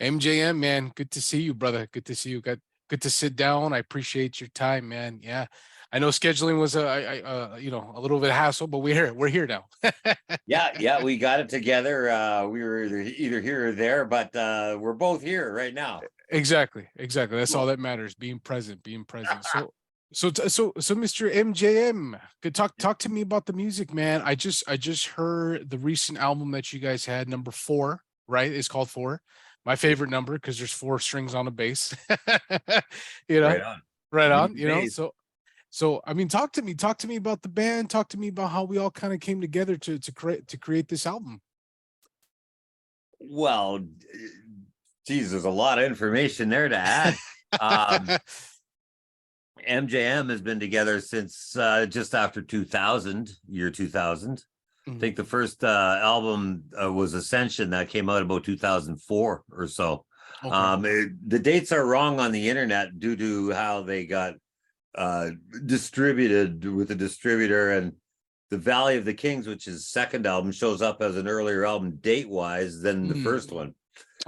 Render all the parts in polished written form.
MJM, man, good to see you, brother. Good to see you. Good to sit down. I appreciate your time, man. Yeah, I know scheduling was a little bit of hassle, but we're here now. Yeah, we got it together. We were either here or there, but we're both here right now. Exactly. That's all that matters. Being present, being present. So, Mr. MJM, good talk to me about the music, man. I just heard the recent album that you guys had, number 4, right? It's called 4. My favorite number because there's 4 strings on a bass. you know, Right on. right Need on. the bass. So I mean, talk to me about the band. Talk to me about how we all kind of came together to create this album. Well, geez, there's a lot of information there to add. MJM has been together since just after 2000, year 2000. I think the first album was Ascension that came out about 2004 or so. Okay. The dates are wrong on the internet due to how they got distributed with the distributor, and the Valley of the Kings, which is second album, shows up as an earlier album date wise than the first one,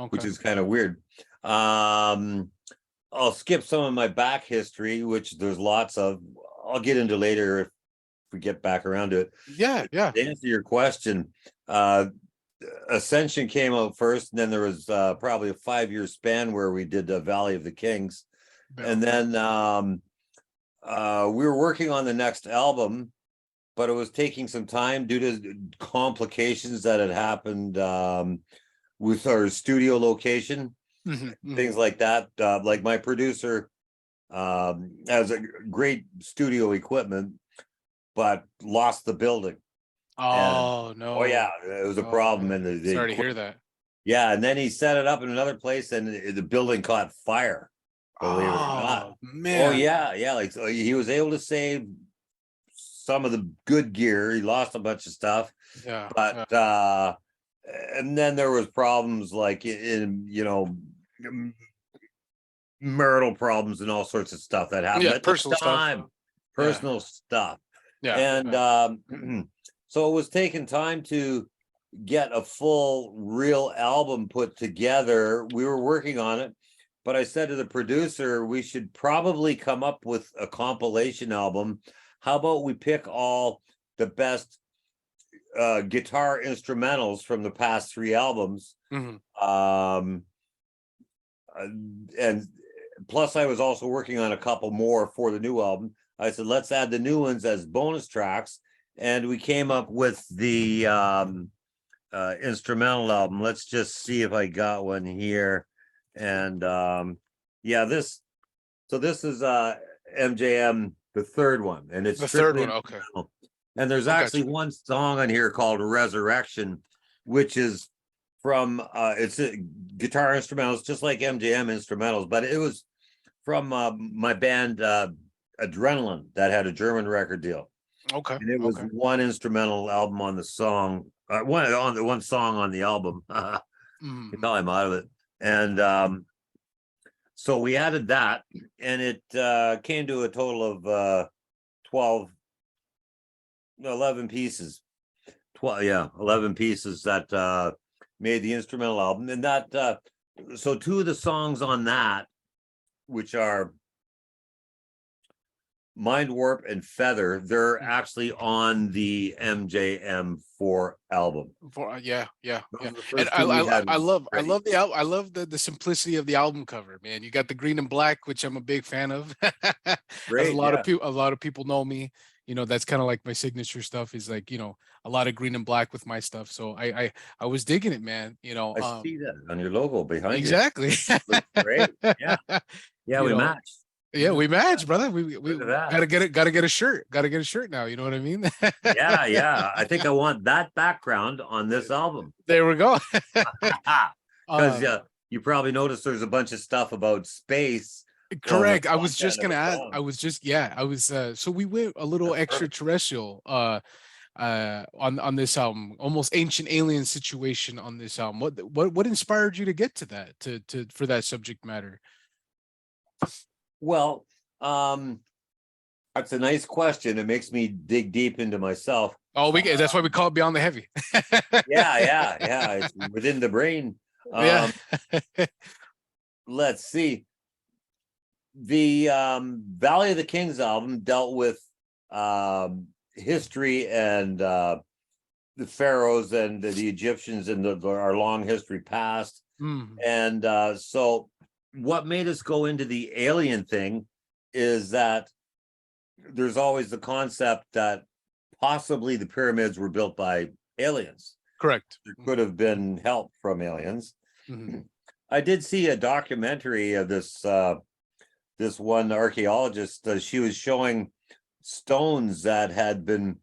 which is kind of weird. I'll skip some of my back history, which there's lots of. I'll get into later if we get back around to it. Yeah. To answer your question, Ascension came out first, and then there was probably a 5-year span where we did the Valley of the Kings. And then we were working on the next album, but it was taking some time due to complications that had happened with our studio location. Things like that. Like my producer has a great studio equipment, but lost the building. Oh, no. Oh yeah, it was a problem. Man. And Sorry to hear that. Yeah, and then he set it up in another place, and the building caught fire. Believe it or not. Man. Oh yeah. Like, so he was able to save some of the good gear. He lost a bunch of stuff. Yeah. But and then there was problems like in marital problems and all sorts of stuff that happened at personal the time. stuff. Personal stuff. Yeah. And so it was taking time to get a full real album put together. We were working on it, but I said to the producer, we should probably come up with a compilation album. How about we pick all the best guitar instrumentals from the past 3 albums? And plus I was also working on a couple more for the new album. I said, let's add the new ones as bonus tracks. And we came up with the instrumental album. Let's just see if I got one here. And this is MJM, the third one, and it's the third one. Okay. And there's actually one song on here called Resurrection, which is from it's a guitar instrumentals, just like MJM instrumentals, but it was from my band Adrenaline that had a German record deal. Okay. And it was one instrumental album on the song, one song on the album. You know, I'm out of it. And so we added that, and it came to a total of 11 pieces. 11 pieces that made the instrumental album. And that so 2 of the songs on that, which are Mind Warp and Feather, they're actually on the MJM4 album. Yeah. And I love the album. I love the simplicity of the album cover, man. You got the green and black, which I'm a big fan of. Great, a lot of people know me. You know, that's kind of like my signature stuff is like, a lot of green and black with my stuff. So I was digging it, man. I see that on your logo behind you. Exactly. Great. Yeah, we match. Yeah, we match, brother. We gotta get a shirt. Gotta get a shirt now. You know what I mean? Yeah. I think I want that background on this album. There we go. Because you probably noticed there's a bunch of stuff about space. Correct. I was just gonna ask. So we went a little extraterrestrial on this album, almost ancient alien situation on this album. What inspired you to get to that, to for that subject matter? Well, that's a nice question. It makes me dig deep into myself. Oh, that's why we call it Beyond the Heavy. Yeah. It's within the brain. Yeah. Let's see. The Valley of the Kings album dealt with history and the pharaohs and the Egyptians and our long history past. And so what made us go into the alien thing is that there's always the concept that possibly the pyramids were built by aliens. Correct. There could have been help from aliens. I did see a documentary of this this one archaeologist. She was showing stones that had been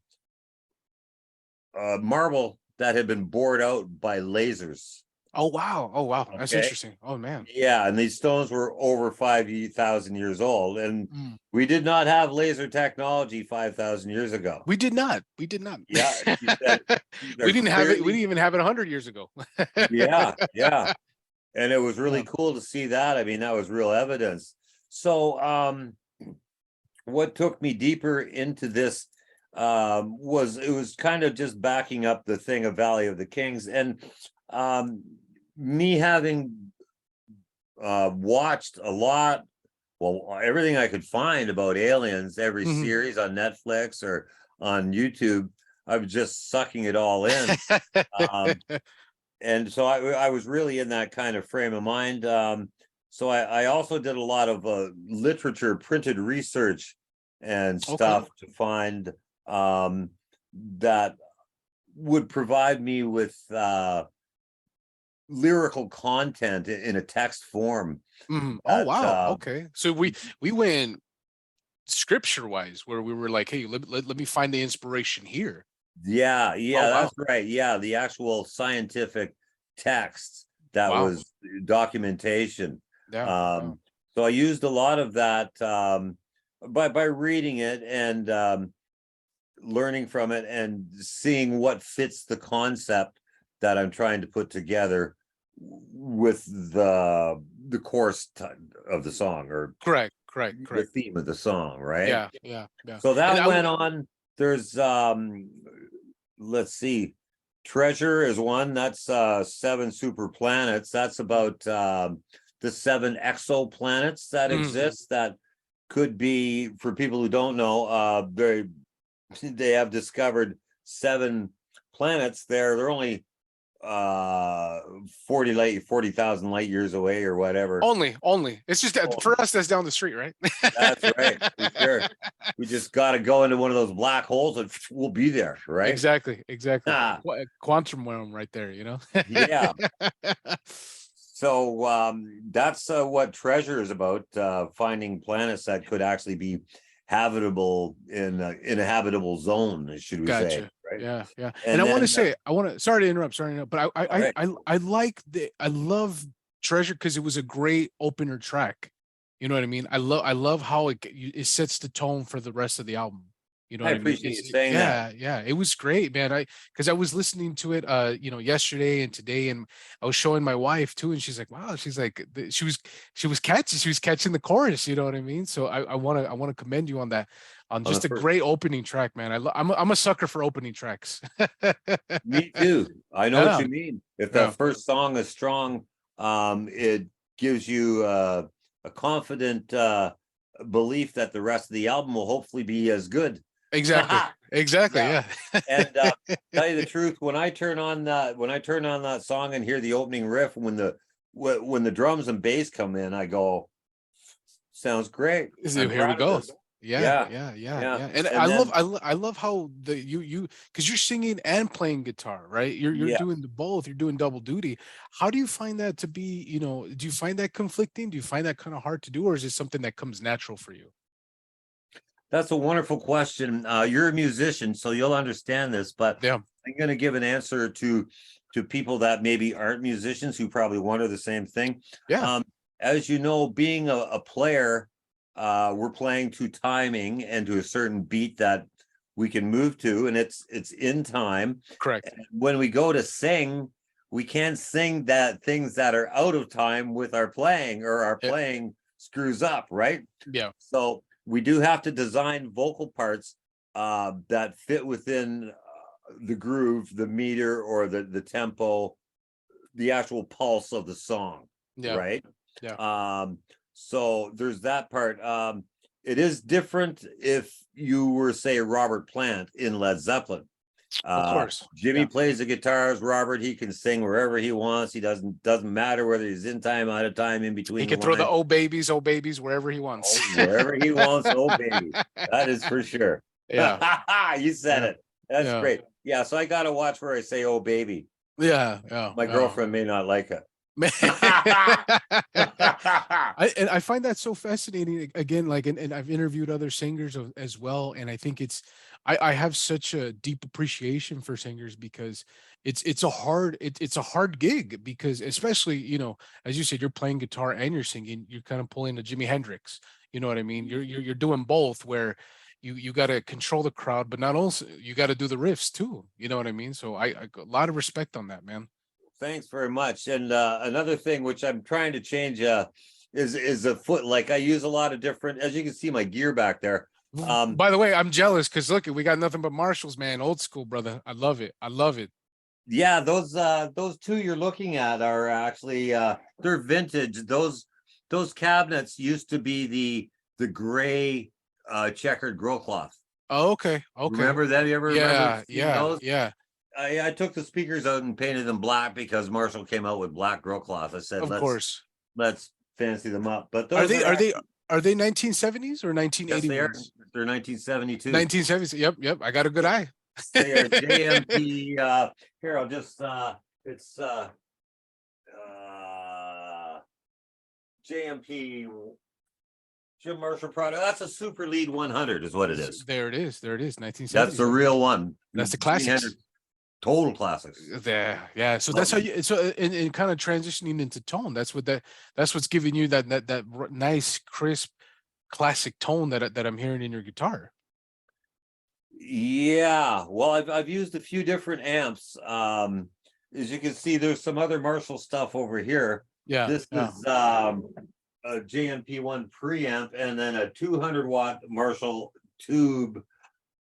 marble that had been bored out by lasers. Oh wow. Oh wow. That's Okay. interesting. Oh man. Yeah, and these stones were over 5,000 years old, and we did not have laser technology 5,000 years ago. We did not. We did not. Yeah, we didn't have it. We didn't even have it 100 years ago. Yeah, yeah, and it was really cool to see that. I mean, that was real evidence. So, what took me deeper into this was kind of just backing up the thing of Valley of the Kings, and me having watched a lot, well, everything I could find about aliens, every series on Netflix or on YouTube, I was just sucking it all in. And so I was really in that kind of frame of mind. So I also did a lot of literature, printed research and stuff to find that would provide me with lyrical content in a text form. Oh wow. Okay, so we went scripture wise, where we were like, hey, let me find the inspiration here. Yeah, wow. That's right. Yeah, the actual scientific text that was documentation. So I used a lot of that by reading it and learning from it and seeing what fits the concept that I'm trying to put together with the course of the song, or correct the theme of the song, right? Yeah. So that went on. There's let's see, Treasure is one. That's 7 super planets. That's about the 7 exoplanets that exist, that could be, for people who don't know, they have discovered 7 planets. They're only 40,000 light years away or whatever. Only it's just for us, that's down the street, right? That's right, for sure. We just got to go into one of those black holes and we'll be there, right? Exactly. Quantum realm right there, you know. Yeah. So that's what Treasure is about, finding planets that could actually be habitable in a habitable zone, should we say, right? Yeah. And I want to say, sorry to interrupt, but I love Treasure because it was a great opener track. You know what I mean? I love how it sets the tone for the rest of the album. You know, I appreciate you saying that. Yeah, it was great, man. Because I was listening to it, yesterday and today, and I was showing my wife too, and she's like, "Wow," she's like, she was catching the chorus. You know what I mean? So I want to commend you on that, on just a great opening track, man. I'm a sucker for opening tracks. Me too. I know what you mean. If that first song is strong, it gives you a confident belief that the rest of the album will hopefully be as good. Exactly. Yeah. And tell you the truth, when I turn on that song and hear the opening riff, when the drums and bass come in, I go, sounds great. Here we go. Yeah. And I love how you because you're singing and playing guitar, right? You're doing the both. You're doing double duty. How do you find that to be? Do you find that conflicting? Do you find that kind of hard to do, or is it something that comes natural for you? That's a wonderful question. You're a musician, so you'll understand this, but I'm going to give an answer to people that maybe aren't musicians, who probably wonder the same thing. As you know, being a player, we're playing to timing and to a certain beat that we can move to, and it's in time. Correct. And when we go to sing, we can't sing that things that are out of time with our playing, or our playing screws up, right? Yeah. So we do have to design vocal parts that fit within the groove, the meter, or the tempo the actual pulse of the song, Yeah. right? Yeah. So there's that part. It is different if you were, say, Robert Plant in Led Zeppelin. Of course. Jimmy Yeah. plays the guitars. Robert, he can sing wherever he wants. He doesn't matter whether he's in time, out of time, in between. He the can throw the lines. oh babies wherever he wants. Wherever he wants. Oh baby, that is for sure. Yeah. You said Yeah. it. That's Yeah. great. Yeah, so I gotta watch where I say oh baby. Yeah. Yeah. My girlfriend may not like it. I find that so fascinating again, like, and I've interviewed other singers as well, and I think I have such a deep appreciation for singers because it's a it's a hard gig, because especially, as you said, you're playing guitar and you're singing, you're kind of pulling a Jimi Hendrix, you know what I mean? You're doing both, where you got to control the crowd, but not also you got to do the riffs too, you know what I mean? So I a lot of respect on that, man. Thanks very much. And another thing which I'm trying to change is a foot. Like I use a lot of different, as you can see my gear back there. By the way, I'm jealous because look, we got nothing but Marshalls, man. Old school, brother. I love it. I love it. Yeah, those two you're looking at are actually they're vintage. Those cabinets used to be the gray checkered grill cloth. Oh, okay. Okay. Remember that? You ever remember seeing Yeah. those? Yeah. I took the speakers out and painted them black because Marshall came out with black grill cloth. I said, Of course. let's fancy them up. But Are those they 1970s or yes, they are. 1981s? They're 1972. 1970s. Yep. I got a good eye. They are JMP. Here, I'll just it's JMP Jim Marshall product. That's a Super Lead 100 is what it is. There it is. 1970s. That's the real one. That's the Jimi classics. Hendrix, total classics. There, yeah. So that's how you. So in kind of transitioning into tone, that's what's giving you that nice, crisp, classic tone that I'm hearing in your guitar. Yeah, well, I've used a few different amps. As you can see, there's some other Marshall stuff over here. Yeah. This is a JMP1 preamp and then a 200-watt Marshall tube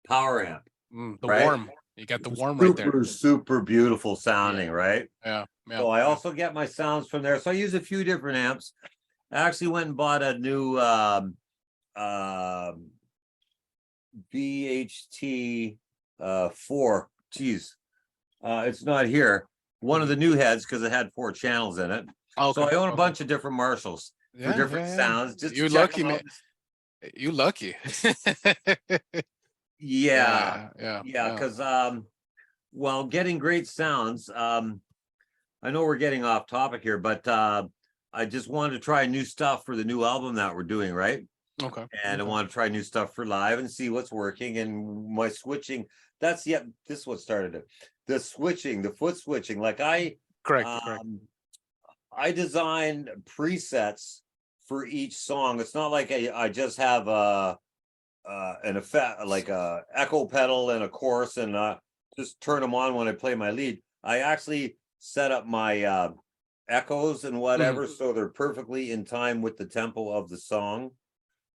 power amp. The right? warm. You got the warm right there. Super beautiful sounding, right? Yeah. So I also get my sounds from there. So I use a few different amps. I actually went and bought a new VHT 4. Geez, it's not here. One of the new heads because it had 4 channels in it. Okay. So I own a bunch of different Marshalls for different sounds. Just you're lucky, man. You lucky. Yeah. Because well, getting great sounds. I know we're getting off topic here, but I just wanted to try new stuff for the new album that we're doing, right? Okay. And I want to try new stuff for live and see what's working. And my switching, this is what started it. The switching, the foot switching. Like correct. I design presets for each song. It's not like I just have an effect, like a echo pedal and a chorus, and just turn them on when I play my lead. I actually set up my echoes and whatever so they're perfectly in time with the tempo of the song.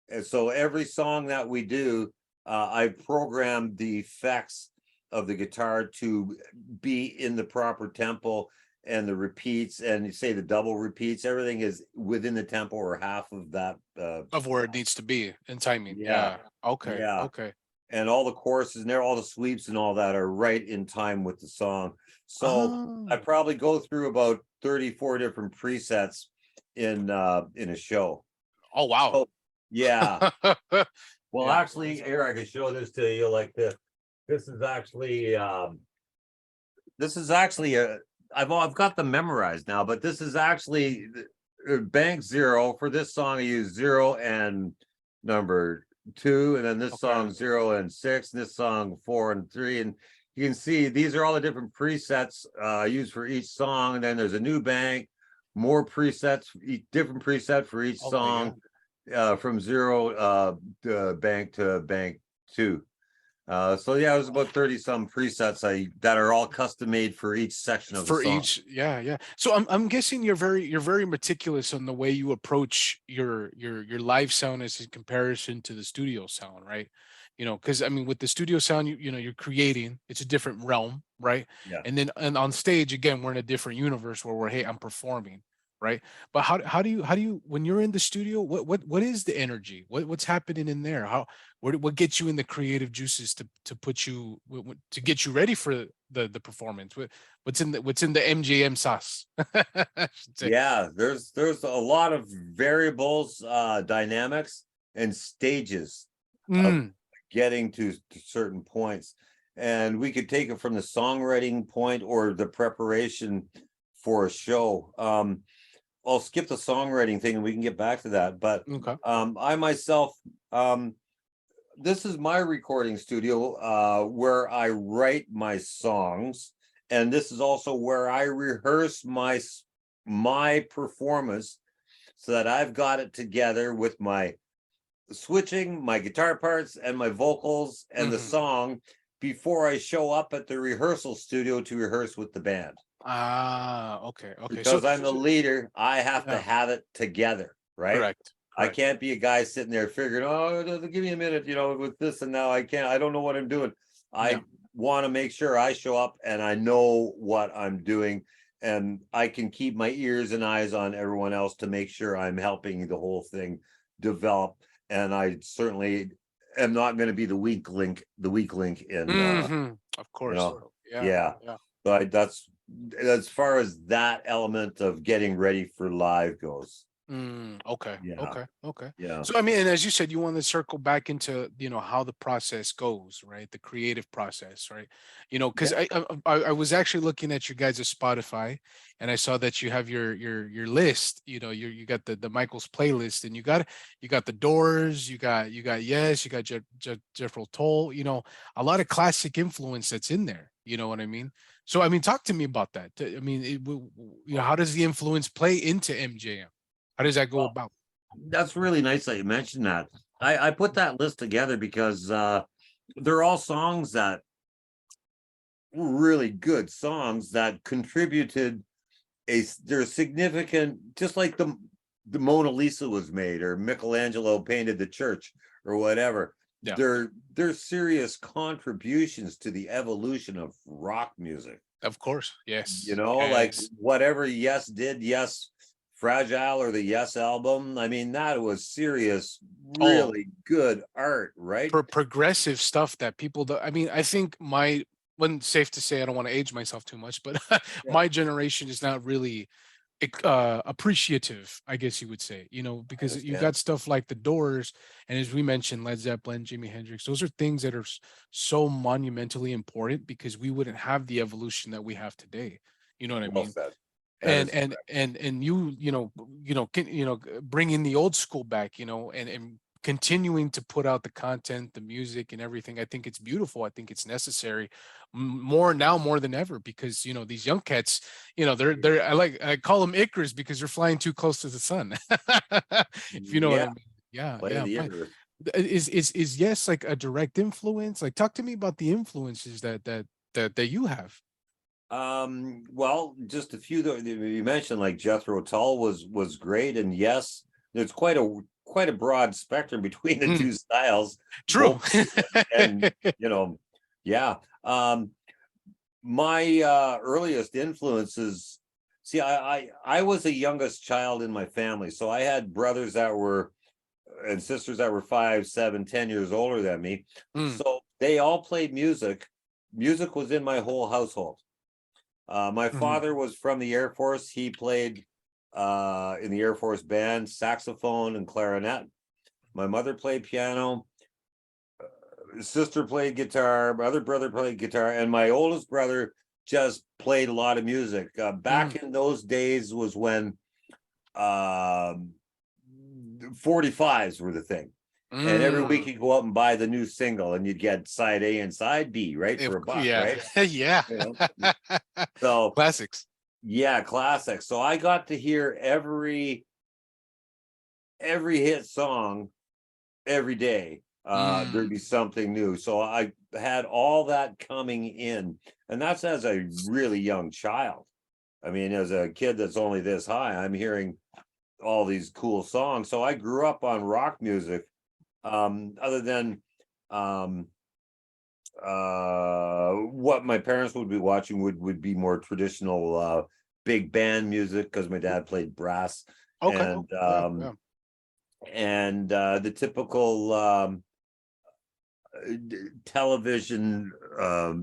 And so every song that we do, I programmed the effects of the guitar to be in the proper tempo, and the repeats, and you say the double repeats, everything is within the tempo or half of that of where it needs to be in timing. Yeah. Okay. Yeah. Okay. And all the choruses and all the sweeps and all that are right in time with the song. So I probably go through about 34 different presets in a show. Oh wow. So, yeah. Well, actually, here I can show this to you. Like this is actually I've got them memorized now, but this is actually bank 0 for this song. I use 0 and number 2, and then this song 0 and 6, and this song 4 and 3, and you can see these are all the different presets I use for each song. And then there's a new bank, more presets, different preset for each song, from 0 bank to bank 2. So yeah, it was about 30 some presets that are all custom made for each section of the For song. each, yeah. So I'm guessing you're very meticulous on the way you approach your live sound as in comparison to the studio sound, right? Because I mean, with the studio sound, you're creating, it's a different realm, right? Yeah. And on stage, again, we're in a different universe where hey, I'm performing, right? But how do you when you're in the studio, what is the energy? What's happening in there? What gets you in the creative juices to put you to get you ready for the performance? What's in the MJM sauce? I should say. Yeah, there's a lot of variables, dynamics and stages of Mm, getting to certain points. And we could take it from the songwriting point or the preparation for a show. I'll skip the songwriting thing and we can get back to that. But okay. I myself, this is my recording studio, where I write my songs, and this is also where I rehearse my performance, so that I've got it together with my switching, my guitar parts, and my vocals and the Hmm. song before I show up at the rehearsal studio to rehearse with the band. Ah, okay. So, Because I'm the leader, I have to yeah, have it together, right? correct, I correct. can't be a guy sitting there figuring, oh, give me a minute, with this and now I don't know what I'm doing. Yeah. I want to make sure I show up and I know what I'm doing, and I can keep my ears and eyes on everyone else to make sure I'm helping the whole thing develop. And I certainly am not going to be the weak link in, Of you course. know, Yeah, yeah. yeah. So that's as far as that element of getting ready for live goes. Okay, Yeah, okay. yeah, So I mean, and as you said, you want to circle back into how the process goes, right? The creative process, right? yeah. Because I was actually looking at your guys' Spotify, and I saw that you have your list. You got the Michael's playlist, and you got the Doors, you got Yes, you got Jethro Tull. A lot of classic influence that's in there. You know what I mean? So I mean, talk to me about that. I mean, how does the influence play into MJM? How does that go Well, about? that's really nice that you mentioned that. I put that list together because they're all songs that were really good songs that contributed they're significant, just like the Mona Lisa was made, or Michelangelo painted the church, or whatever. Yeah, They're serious contributions to the evolution of rock music. of course. Yes. Like Yes. whatever Yes did, Yes Fragile or the Yes album, I mean, that was serious, Oh, really good art, right? progressive stuff that people do. I mean, I think when safe to say, I don't want to age myself too much, but Yeah, my generation is not really appreciative, I guess you would say, I because you understand. got stuff like the Doors, and as we mentioned, Led Zeppelin, Jimi Hendrix. Those are things that are so monumentally important because we wouldn't have the evolution that we have today. You know what I Well mean? said. That and is and correct. and bringing the old school back, and continuing to put out the content, the music, and everything. I think it's beautiful. I think it's necessary, more now more than ever, because these young cats, they're I call them Icarus because they're flying too close to the sun. If you know what I Yeah, mean. Yeah, play yeah. the But Icarus. is Yes like a direct influence? Like, talk to me about the influences that you have. Well, just a few that you mentioned, like Jethro Tull was great, and yes, there's quite a broad spectrum between the Mm, two styles, true. vocally and yeah. My earliest influences. See, I was the youngest child in my family, so I had brothers that were and sisters that were 5, 7, 10 years older than me. Mm, So they all played music. Music was in my whole household. My mhm. father was from the Air Force. He played in the Air Force band, saxophone and clarinet. My mother played piano. His sister played guitar. My other brother played guitar, and my oldest brother just played a lot of music. Mm, Back in those days was when 45s were the thing. And every week mm. you'd go out and buy the new single, and you'd get side A and side B, right, for $1, Yeah. right? Yeah. You know, so Classics. yeah, classic. So I got to hear every hit song every day. there'd be something new. So I had all that coming in, and that's as a really young child. I mean, as a kid that's only this high, I'm hearing all these cool songs. So I grew up on rock music. Other than what my parents would be watching would be more traditional big band music, because my dad played brass. Okay. And Yeah. and the typical television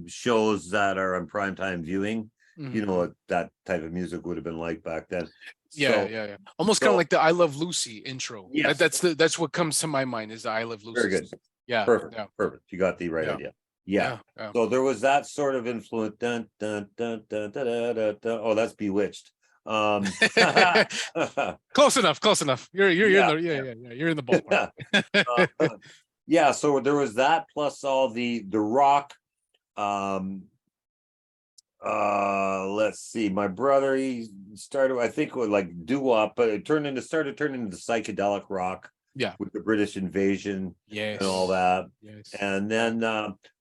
shows that are on primetime viewing. You know what that type of music would have been like back then. Yeah. Almost kind of like the I Love Lucy intro. Yes. That's what comes to my mind is the I Love Lucy. Very good. Yeah. Perfect. Yeah. Perfect. You got the right Yeah. idea. Yeah. So there was that sort of influence. Dun, dun, dun, dun, dun, dun, dun, dun. Oh, that's Bewitched. Close enough. You're in the you're in the ballpark. Yeah, so there was that, plus all the rock. Let's see, my brother, he started, I think, with like doo-wop, but it started turning into psychedelic rock. Yeah, with the British invasion. Yes. And all that. Yes. And then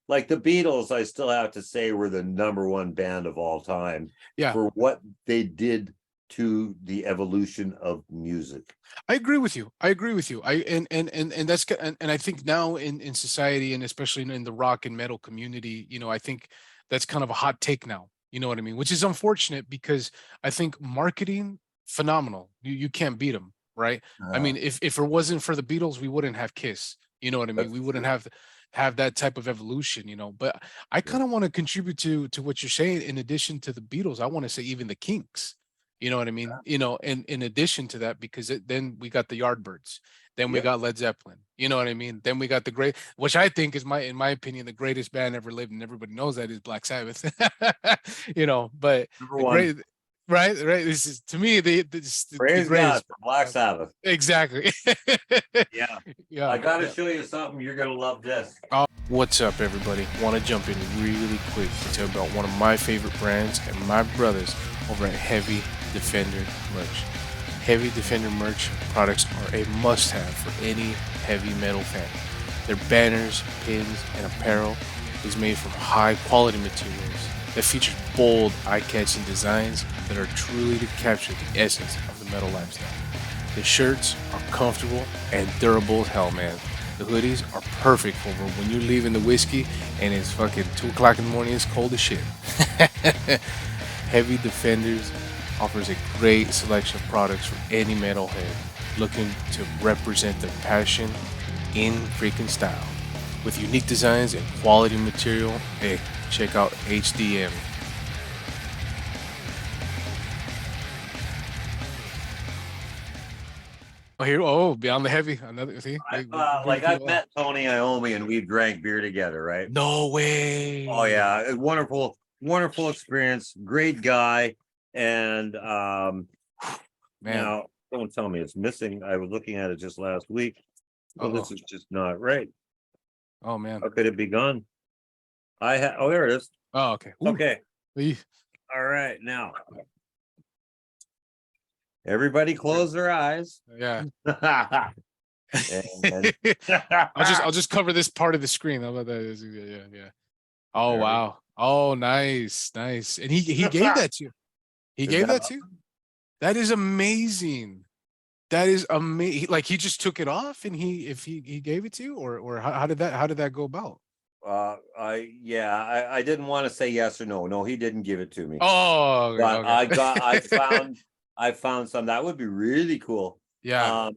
like the Beatles, I still have to say, were the #1 band of all time. Yeah. For what they did to the evolution of music. I agree with you. I that's and I think now in society, and especially in the rock and metal community, I think that's kind of a hot take now. You know what I mean? Which is unfortunate, because I think marketing, phenomenal. You can't beat them, right? I mean, if it wasn't for the Beatles, we wouldn't have Kiss. You know what I mean? We wouldn't have that type of evolution, But I kind of want to contribute to what you're saying. In addition to the Beatles, I want to say even the Kinks. You know what I mean? And in addition to that, because then we got the Yardbirds, then we got Led Zeppelin. You know what I mean? Then we got the great, which I think is in my opinion, the greatest band ever lived, and everybody knows that, is Black Sabbath. But the great, right. This is, to me, the Praise God for Black Sabbath. Exactly. Yeah. I got to show you something. You're gonna love this. What's up, everybody? Want to jump in really quick to tell about one of my favorite brands and my brothers over at Heavy Defender Merch. Heavy Defender Merch products are a must-have for any heavy metal fan. Their banners, pins, and apparel is made from high-quality materials that feature bold, eye-catching designs that are truly to capture the essence of the metal lifestyle. The shirts are comfortable and durable as hell, man. The hoodies are perfect for when you're leaving the whiskey and it's fucking 2 o'clock in the morning, it's cold as shit. Heavy Defenders offers a great selection of products for any metalhead looking to represent their passion in freaking style. With unique designs and quality material, hey, check out HDM. Beyond the Heavy, another. See, I've met Tony Iommi and we've drank beer together, right? No way. Oh yeah, wonderful experience. Great guy. And man, now don't tell me it's missing. I was looking at it just last week. Oh, this is just not right. Oh man, how could it be gone? There it is. Oh, okay. Ooh. Okay. All right, now everybody close their eyes. Yeah. I'll just cover this part of the screen. How about that? Yeah. Oh wow. Oh, nice. And he gave that to you. He gave that to you? That is amazing. That is amazing. Like, he just took it off and he gave it to you, or how did that go about? I didn't want to say yes or no. No, he didn't give it to me. Oh, but okay. I found some that would be really cool. Yeah.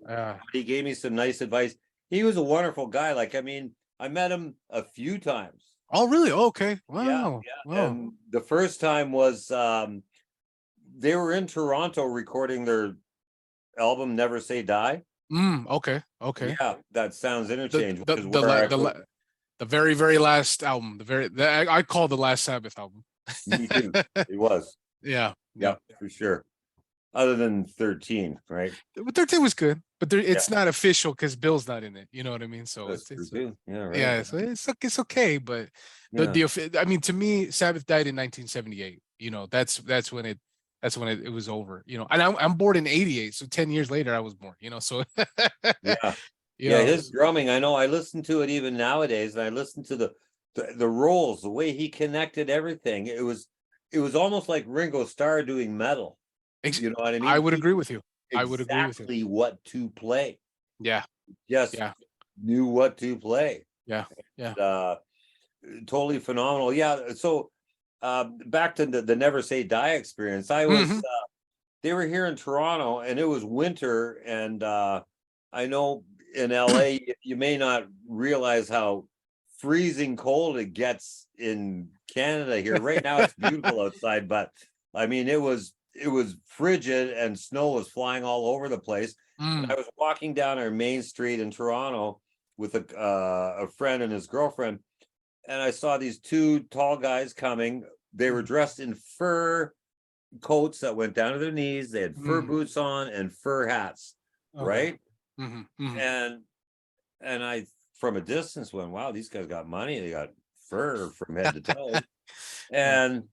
He gave me some nice advice. He was a wonderful guy. Like, I mean, I met him a few times. Oh, really? Okay. Wow. Yeah. Wow. And the first time was they were in Toronto recording their album Never Say Die. Okay. Yeah, that sounds interchangeable. The very, very last album. I call the Last Sabbath album. Me too. It was. Yeah, for sure. Other than 13, right? But 13 was good, but it's not official because Bill's not in it. You know what I mean? So it's right. Yeah, so it's okay, but I mean, to me, Sabbath died in 1978. That's when it was over. And I'm born in '88, so 10 years later I was born. So yeah. Yeah, Yeah. his drumming, I know I listen to it even nowadays, and I listen to the rolls, the way he connected everything. It was almost like Ringo Starr doing metal. You know what I I mean? would He agree knew with you. I would agree with you. exactly what to play. Yeah. Just Yeah. knew what to play. Yeah. Yeah. Uh, totally phenomenal. Yeah. So back to the Never Say Die experience. Hmm. They were here in Toronto, and it was winter, and I know in LA you may not realize how freezing cold it gets in Canada here. Right now it's beautiful outside, but I mean it was frigid, and snow was flying all over the place. And I was walking down our main street in Toronto with a friend and his girlfriend, and I saw these two tall guys coming. They were dressed in fur coats that went down to their knees. They had fur boots on and fur hats, Okay. right? Hmm. And I, from a distance, went, "Wow, these guys got money. They got fur from head to toe." And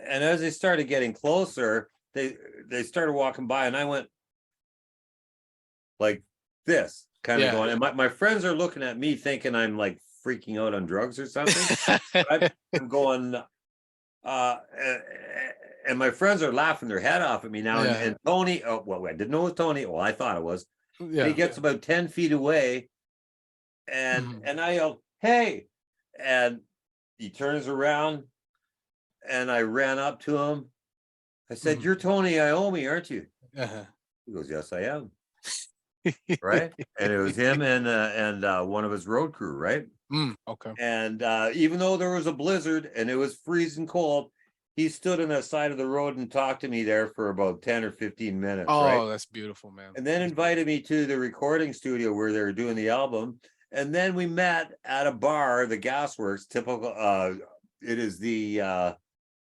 as they started getting closer, they started walking by, and I went like this, kind of going. And my friends are looking at me, thinking I'm like freaking out on drugs or something. I'm going. And my friends are laughing their head off at me now. And Tony, oh, well, I didn't know it was Tony. Well, I thought it was. And he gets about 10 feet away, and I yell, "Hey!" And he turns around, and I ran up to him. I said, "You're Tony Iommi, aren't you?" He goes, "Yes, I am." Right? And it was him and one of his road crew, right? Okay. And even though there was a blizzard and it was freezing cold, he stood on the side of the road and talked to me there for about 10 or 15 minutes, right? Oh, that's beautiful, man. And then invited me to the recording studio where they were doing the album. And then we met at a bar, the Gasworks, typical. It is the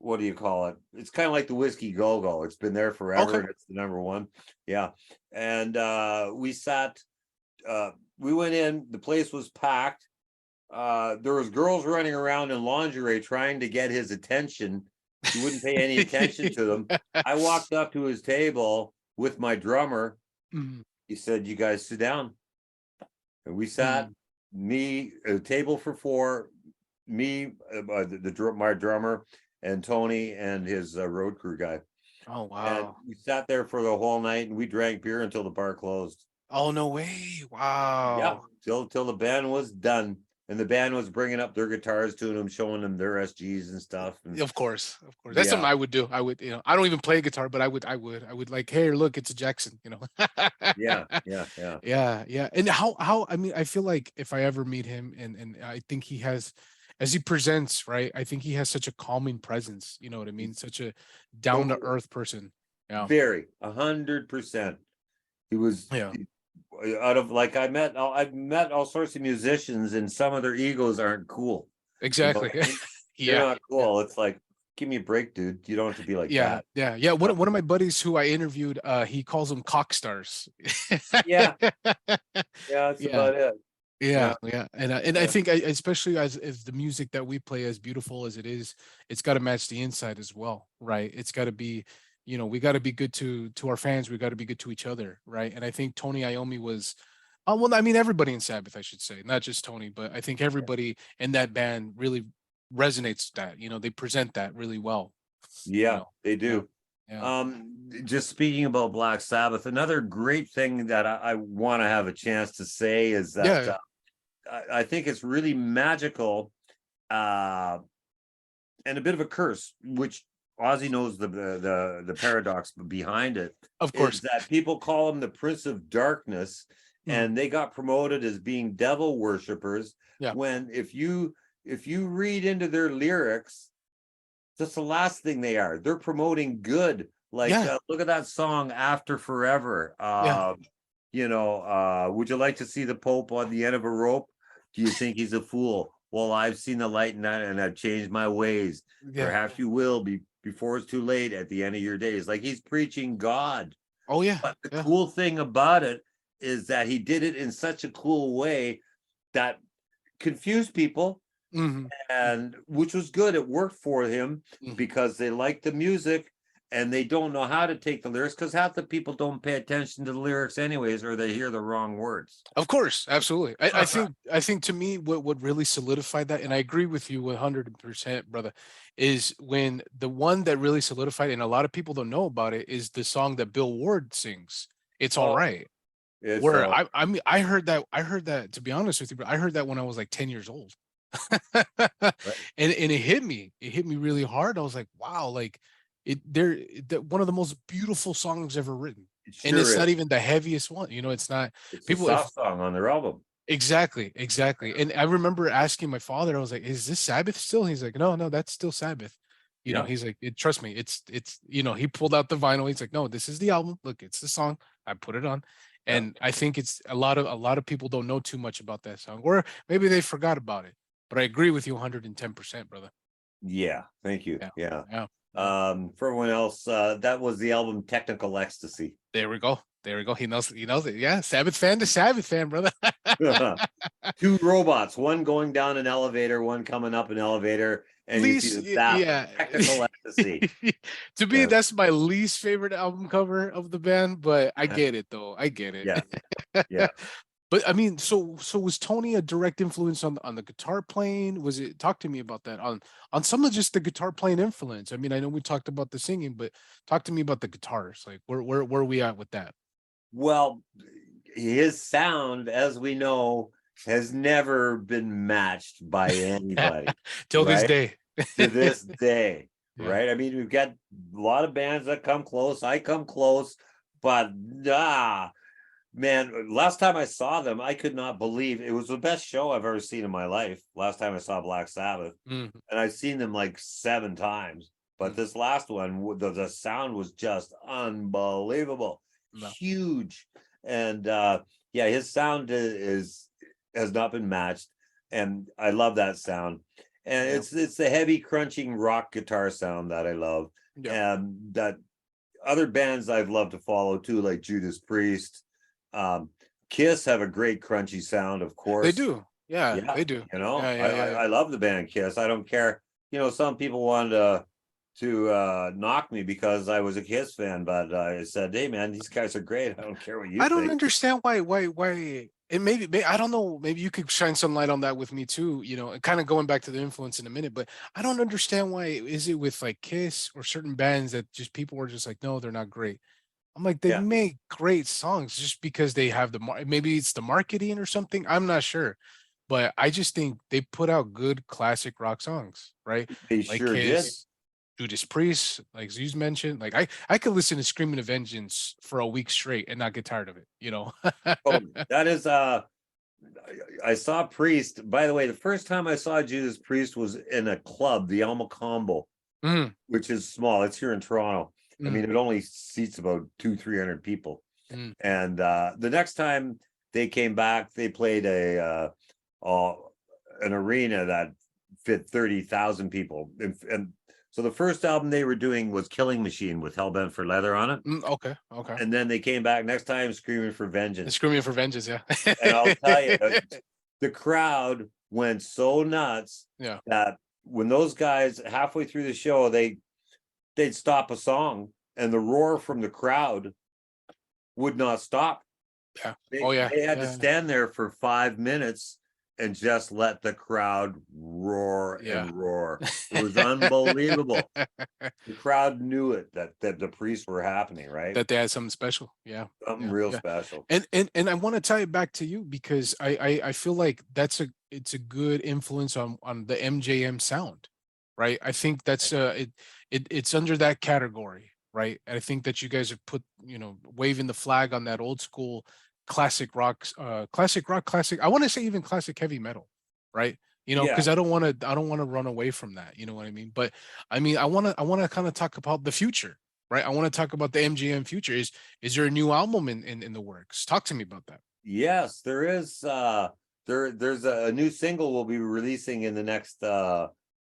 what do you call it? It's kind of like the Whiskey Go-Go. It's been there forever, and it's the number one. Yeah. And we sat, we went in, the place was packed. There was girls running around in lingerie trying to get his attention. He wouldn't pay any attention to them. I walked up to his table with my drummer. He said, "You guys sit down." And we sat, me, a table for four, me, my drummer, and Tony and his road crew guy. Oh, And wow. we sat there for the whole night, and we drank beer until the bar closed. Oh, no way. Yeah, Wow. till the band was done. And the band was bringing up their guitars to them, showing them their SGs and stuff. And Of course. Of course. That's something yeah, I would do. I would, I don't even play guitar, but I would like, hey, look, it's a Jackson, yeah, yeah, yeah. Yeah, yeah. And I mean, I feel like if I ever meet him, and I think he has, as he presents, right? I think he has such a calming presence, you know what I mean? Such a down to earth person. Yeah. Very 100%. He was Yeah. out of, like, I've met all sorts of musicians, and some of their egos aren't cool. You know Exactly. what I mean? They're Yeah. not cool. It's like, give me a break, dude. You don't have to be like Yeah. that. Yeah. Yeah. One of my buddies who I interviewed, he calls them cock stars. Yeah, yeah, that's Yeah. about it. Yeah, Yeah, yeah, and I yeah, think especially as the music that we play, as beautiful as it is, it's got to match the inside as well, right? It's got to be, we got to be good to our fans. We got to be good to each other, right? And I think Tony Iommi was, well, I mean everybody in Sabbath, I should say, not just Tony, but I think everybody in that band really resonates that. They present that really well. yeah, they Yeah, do. yeah, Just speaking about Black Sabbath, another great thing that I want to have a chance to say is that yeah. I think it's really magical, and a bit of a curse, which Ozzy knows the paradox behind it, Of is course. that people call him the Prince of Darkness, and they got promoted as being devil worshippers. Yeah. When if you read into their lyrics, that's the last thing they are. They're promoting good. Like, Yeah. look at that song "After Forever." Yeah. Would you like to see the Pope on the end of a rope? Do you think he's a fool? Well, I've seen the light and I've changed my ways. Yeah. Perhaps you will be before it's too late at the end of your days. Like, he's preaching God. Oh yeah. But the Yeah. cool thing about it is that he did it in such a cool way that confused people, Hmm. and which was good. It worked for him because they liked the music, and they don't know how to take the lyrics because half the people don't pay attention to the lyrics anyways, or they hear the wrong words. Of course, absolutely. I think to me what really solidified that, and I agree with you 100%, brother, is when the one that really solidified, and a lot of people don't know about it, is the song that Bill Ward sings. It's all Oh, right. it's Where I mean I heard that, to be honest with you, but I heard that when I was like 10 years old. right. And it hit me. It hit me really hard. I was like, wow, like one of the most beautiful songs ever written. It And sure it's is. not even the heaviest one. It's not It's a people if soft song on their album. exactly, exactly. And I remember asking my father, I was like, is this Sabbath still? He's like, no, no, that's still Sabbath. Yeah. He's like, trust me, it's he pulled out the vinyl. He's like, no, this is the album. Look, it's the song. I put it on. Yeah. And I think it's a lot of people don't know too much about that song, or maybe they forgot about it. But I agree with you 110%, brother. Yeah. Thank you. Yeah. Yeah. Yeah. For everyone else, that was the album Technical Ecstasy. There we go. There we go. He knows. He knows it. Yeah. Sabbath fan to Sabbath fan, brother. Two robots, one going down an elevator, one coming up an elevator, and you see Least, the staff. yeah. Technical Ecstasy. To me, Yeah. that's my least favorite album cover of the band, but I get it though. I get it. Yeah. Yeah. But I mean, so was Tony a direct influence on the guitar playing? Was it, talk to me about that, on some of just the guitar playing influence? I mean, I know we talked about the singing, but talk to me about the guitars. Like where are we at with that? Well, his sound, as we know, has never been matched by anybody. Till this Right? day. To this day. Yeah. Right? I mean, we've got a lot of bands that come close. I come close, but man, last time I saw them, I could not believe it was the best show I've ever seen in my life. Last time I saw Black Sabbath, Mhm. and I've seen them like 7 times. But this last one, the sound was just unbelievable, No. huge, and yeah, his sound has not been matched, and I love that sound. And Yeah. it's the heavy crunching rock guitar sound that I love, Yeah. and that other bands I've loved to follow too, like Judas Priest, Kiss have a great crunchy sound, of They course. do. Yeah, Yeah, they do. you know, Yeah, yeah, yeah, yeah. I love the band Kiss. I don't care. You know, some people wanted to knock me because I was a Kiss fan, but I said, hey man, these guys are great. I don't care what you I don't think. understand why it maybe I don't know, maybe you could shine some light on that with me too, and kind of going back to the influence in a minute, but I don't understand why is it with like Kiss or certain bands that just people were just like, no, they're not great. I'm like, they Yeah, make great songs just because they have maybe it's the marketing or something. I'm not sure. But I just think they put out good classic rock songs, right? they Like sure did. Kiss, Judas Priest, like Zeus mentioned. Like I could listen to Screaming of Vengeance for a week straight and not get tired of it. Oh, that is I saw Priest. By the way, the first time I saw Judas Priest was in a club, the Alma Combo, Mhm, which is small. It's here in Toronto. I mhm, mean, it only seats about 200-300 people. mhm. And the next time they came back, they played an arena that fit 30,000 people. And so the first album they were doing was Killing Machine with Hellbent for Leather on it. Okay, okay. And then they came back next time Screaming for Vengeance. Screaming for Vengeance, yeah. And I'll tell you, the crowd went so nuts Yeah. that when those guys halfway through the show, they'd stop a song and the roar from the crowd would not stop. Yeah. Oh yeah. They had to Yeah. stand there for 5 minutes and just let the crowd roar Yeah. and roar. It was unbelievable. The crowd knew it that the priests were happening, right? That they had something special. Yeah. Something Yeah. real Yeah. special. And I want to tie it back to you because I feel like it's a good influence on the MJM sound, right? I think that's it's under that category, right? And I think that you guys have put, waving the flag on that old school classic rock, classic. I want to say even classic heavy metal, right? Yeah. Because I don't want to run away from that. You know what I mean? But I mean, I want to kind of talk about the future, right? I want to talk about the MGM future. Is there a new album in the works? Talk to me about that. Yes, there is. There's a new single we'll be releasing in the next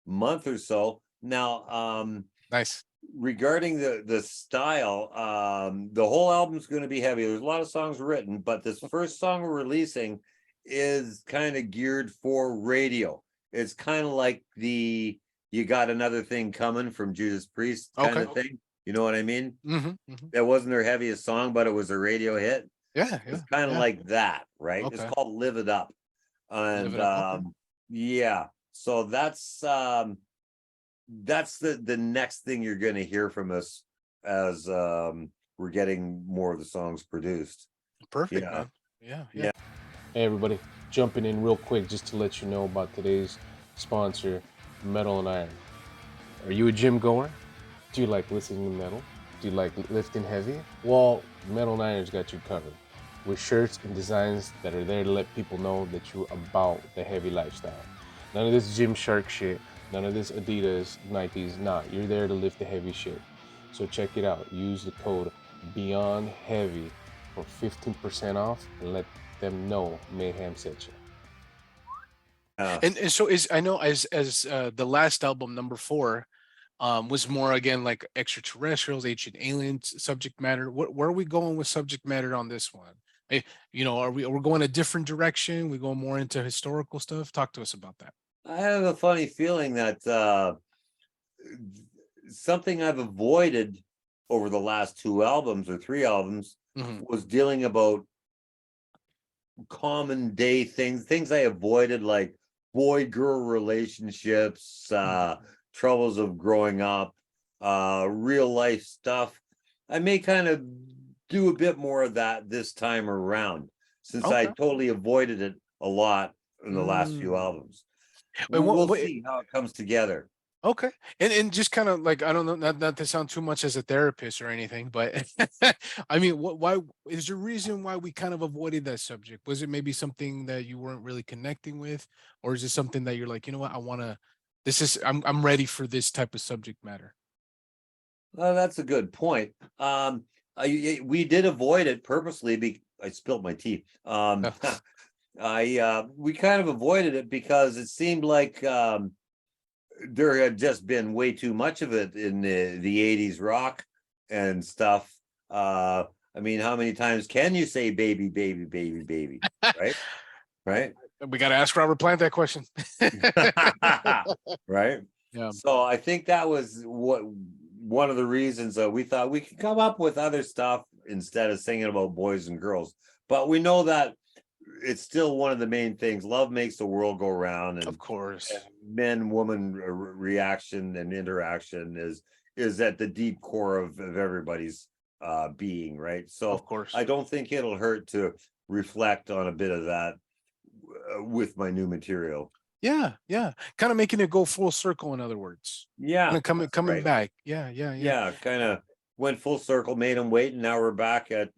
month or so. Now, Nice. regarding the style, the whole album's going to be heavy. There's a lot of songs written, but this first song we're releasing is kind of geared for radio. It's kind of like the "You Got Another Thing Coming" from Judas Priest kind Okay. of thing. You know what I mean? Mm-hmm. That wasn't their heaviest song, but it was a radio hit. Yeah, It's yeah, kind of yeah. like that, right? It's Okay. called Live It Up. Live And it up. Okay. yeah, so that's the next thing you're going to hear from us as we're getting more of the songs produced. Perfect, Yeah. man. Yeah, yeah. Yeah. Hey everybody, jumping in real quick just to let you know about today's sponsor, Metal and Iron. Are you a gym goer? Do you like listening to metal? Do you like lifting heavy? Well, Metal and Iron's got you covered with shirts and designs that are there to let people know that you're about the heavy lifestyle. None of this gym shark shit, none of this Adidas, Nikes, nah, you're there to lift the heavy shit. So check it out. Use the code Beyond Heavy for 15% off and let them know Mayhem sent you. And so is I know as the last album, number 4, was more again like extraterrestrials, ancient aliens subject matter. Where are we going with subject matter on this one? Are we going a different direction? We going more into historical stuff? Talk to us about that. I have a funny feeling that something I've avoided over the last 2 albums or 3 albums Mhm. was dealing about common day things I avoided, like boy-girl relationships, troubles of growing up, real life stuff. I may kind of do a bit more of that this time around, since I Okay. totally avoided it a lot in the last few Mm. albums. And We'll see how it comes together. Okay. And just kind of like, I don't know, not to sound too much as a therapist or anything, but I mean, why is there a reason why we kind of avoided that subject? Was it maybe something that you weren't really connecting with, or is it something that you're like, you know what, I'm ready for this type of subject matter? Well, that's a good point. We did avoid it purposely. I spilled my tea. Yeah. We kind of avoided it because it seemed like there had just been way too much of it in the 80s rock and stuff. I mean, how many times can you say baby, baby, baby, baby? Right? Right? We got to ask Robert Plant that question. Right? Yeah. So I think that was one of the reasons that we thought we could come up with other stuff instead of singing about boys and girls. But we know that it's still one of the main things. Love makes the world go round, and Of course. men woman reaction and interaction is at the deep core of everybody's being, right? So Of course. I don't think it'll hurt to reflect on a bit of that with my new material. Yeah, yeah. Kind of making it go full circle, in other words. Yeah, Coming right. back. Yeah. Kind of went full circle, made them wait, and now we're back at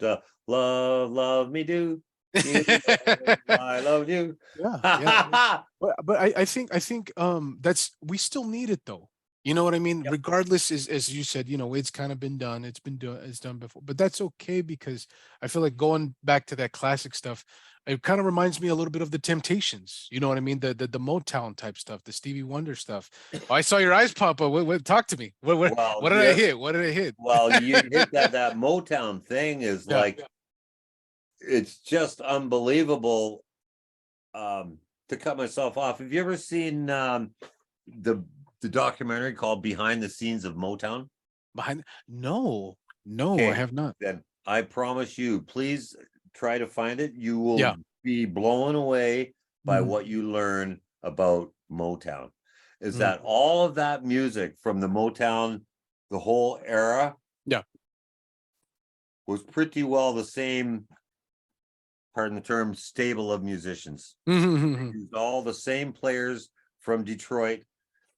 love me do. I love you. Yeah. But I think that's, we still need it though. You know what I mean? Yep. Regardless, as you said, it's kind of been done. It's done before. But that's okay, because I feel like going back to that classic stuff, it kind of reminds me a little bit of the Temptations. You know what I mean? The Motown type stuff, the Stevie Wonder stuff. Oh, I saw your eyes pop up. Talk to me. Well, What did I hit? What did I hit? well, you hit that Motown thing is Yeah. like, it's just unbelievable. To cut myself off, have you ever seen the documentary called Behind the Scenes of Motown? No, I Okay, have not. then I promise you, please try to find it. You will Yeah. be blown away by Mhm. what you learn about Motown. Is Mhm. that all of that music from the Motown, the whole era, Yeah. was pretty well the same, pardon the term, stable of musicians. Mhm. Used all the same players from Detroit,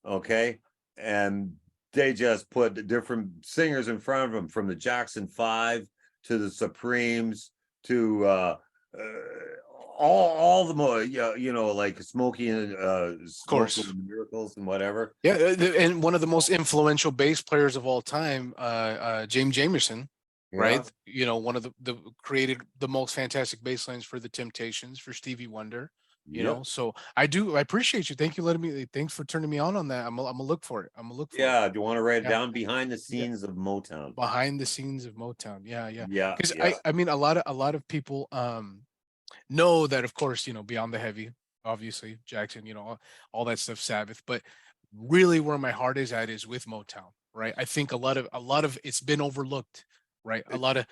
okay, and they just put different singers in front of them, from the Jackson 5 to the Supremes to all the more, like Smokey and Course. Smokey and the Miracles and whatever. Yeah, and one of the most influential bass players of all time, James Jamerson, Yeah. right? One of the created the most fantastic bass lines for the Temptations, for Stevie Wonder. Yep. So I appreciate you. Thanks for turning me on that. I'm gonna look for it. I'm gonna look for it. Yeah. Do you want to write it Yeah. down? Behind the Scenes of Motown. Behind the scenes of Motown. Yeah. Yeah. Because Yeah. I mean, a lot of people know that, of course, Beyond the Heavy, obviously Jackson, all that stuff, Sabbath, but really where my heart is at is with Motown. right? I think a lot of it's been overlooked, right? A lot of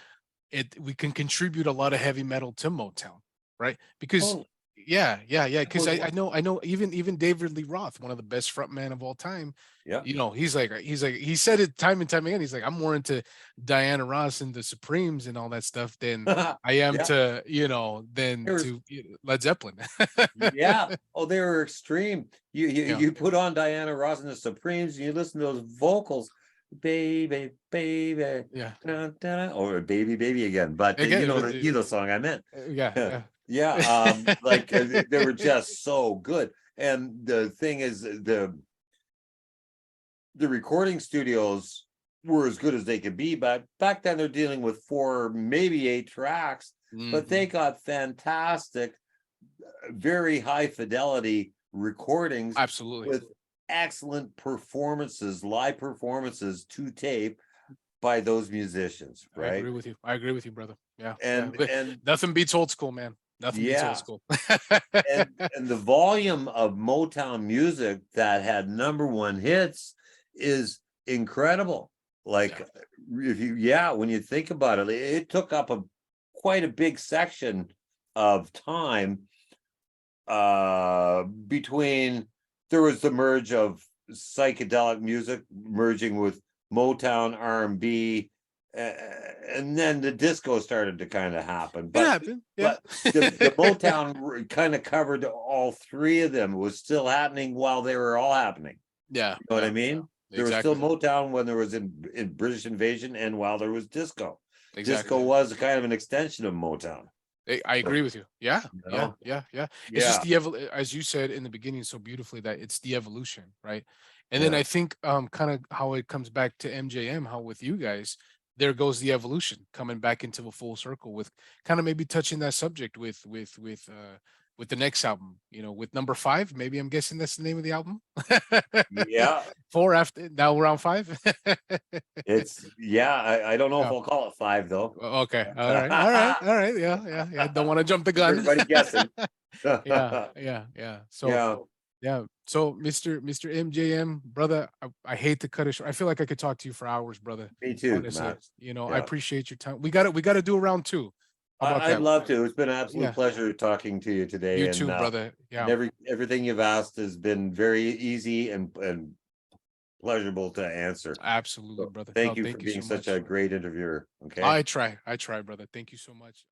it, we can contribute a lot of heavy metal to Motown, right? Because Oh, yeah. Because was I know even David Lee Roth, one of the best frontmen of all time, yeah. you know, he said it time and time again. He's like, I'm more into Diana Ross and the Supremes and all that stuff than I am Yeah. to, you know, than There was to Led Zeppelin. yeah. Oh, they were extreme. Yeah, You put on Diana Ross and the Supremes, and you listen to those vocals, baby, baby, yeah. dun, dun, or baby, baby again. But Again, you know the song I meant. yeah. Yeah, they were just so good. And the thing is, the recording studios were as good as they could be, but back then they're dealing with 4, maybe 8 tracks, but they Mhm. got fantastic, very high fidelity recordings Absolutely. with excellent performances, live performances to tape by those musicians, I right? agree with you. I agree with you, brother. Yeah, yeah. And Nothing beats old school, man. Nothing beats old yeah, school. and the volume of Motown music that had #1 hits is incredible. Yeah. Like if you yeah, when you think about it, it took up quite a big section of time between there was the merge of psychedelic music merging with Motown R&B, and then the disco started to kind of happen, It happened. Yeah. but the Motown kind of covered all 3 of them. It was still happening while they were all happening. Yeah. You know what I Yeah. mean? There was still Exactly. Motown when there was in British invasion and while there was disco. Exactly. Disco was kind of an extension of Motown. I agree with you. Yeah. You Yeah. know? Yeah. Yeah. It's just Yeah, the as you said in the beginning so beautifully, that it's the evolution, right? And then yeah. I think kind of how it comes back to MJM, how with you guys, there goes the evolution coming back into a full circle with kind of maybe touching that subject with the next album, you know, with number 5. Maybe I'm guessing that's the name of the album. Yeah, 4 after now we're on 5. it's yeah. I don't know if Yeah. I'll call it 5 though. Okay. All right. All right. All right. Yeah. Yeah. Yeah. Don't want to jump the gun. Everybody guessing. Yeah. Yeah. Yeah. So Yeah, yeah. So Mr. MJM, brother, I hate to cut it short. I feel like I could talk to you for hours, brother. me too, Honestly, Max. you know, I Yeah, appreciate your time. We got to do a round 2. How about I'd that? love to. It's been an absolute Yeah. pleasure talking to you today, You and too, brother. and Yeah. everything you've asked has been very easy and pleasurable to answer. Absolutely, So brother. No, thank you for thank you being so such much. a great interviewer. Okay. I try, brother. Thank you so much.